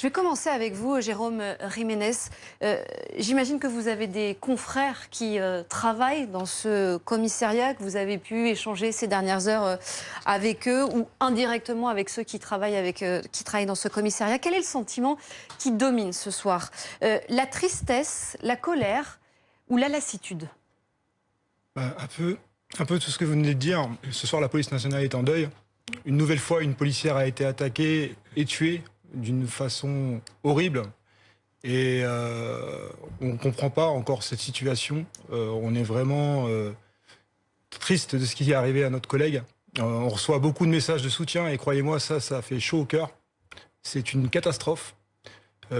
Je vais commencer avec vous, Jérôme Jiménez. J'imagine que vous avez des confrères qui travaillent dans ce commissariat, que vous avez pu échanger ces dernières heures avec eux ou indirectement avec ceux qui travaillent, qui travaillent dans ce commissariat. Quel est le sentiment qui domine ce soir? La tristesse, la colère ou la lassitude? Un peu tout ce que vous venez de dire. Ce soir, la police nationale est en deuil. Une nouvelle fois, une policière a été attaquée et tuée d'une façon horrible. Et on ne comprend pas encore cette situation. On est vraiment triste de ce qui est arrivé à notre collègue. On reçoit beaucoup de messages de soutien et croyez-moi, ça fait chaud au cœur. C'est une catastrophe.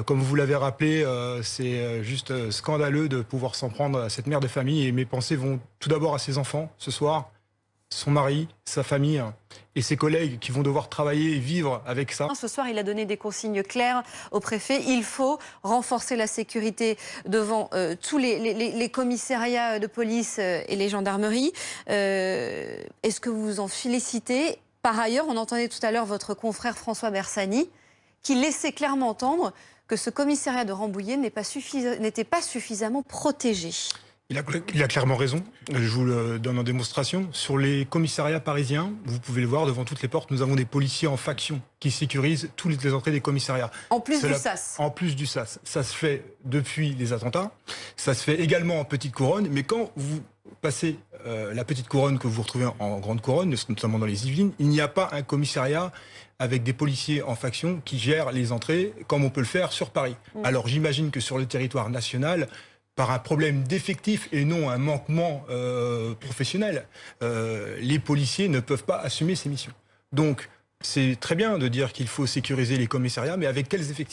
Comme vous l'avez rappelé, c'est juste scandaleux de pouvoir s'en prendre à cette mère de famille. Et mes pensées vont tout d'abord à ses enfants ce soir, son mari, sa famille et ses collègues qui vont devoir travailler et vivre avec ça. Ce soir, il a donné des consignes claires au préfet. Il faut renforcer la sécurité devant tous les commissariats de police et les gendarmeries. Est-ce que vous vous en félicitez? Par ailleurs, on entendait tout à l'heure votre confrère François Bersani qui laissait clairement entendre que ce commissariat de Rambouillet n'était pas suffisamment protégé. Il a clairement raison, je vous le donne en démonstration. Sur les commissariats parisiens, vous pouvez le voir, devant toutes les portes, nous avons des policiers en faction qui sécurisent toutes les entrées des commissariats. En plus du SAS. En plus du SAS. Ça se fait depuis les attentats, ça se fait également en petite couronne, mais quand vous passez la petite couronne que vous retrouvez en grande couronne, notamment dans les Yvelines, il n'y a pas un commissariat avec des policiers en faction qui gèrent les entrées comme on peut le faire sur Paris. Alors j'imagine que sur le territoire national, par un problème d'effectif et non un manquement professionnel, les policiers ne peuvent pas assumer ces missions. Donc, c'est très bien de dire qu'il faut sécuriser les commissariats, mais avec quels effectifs ?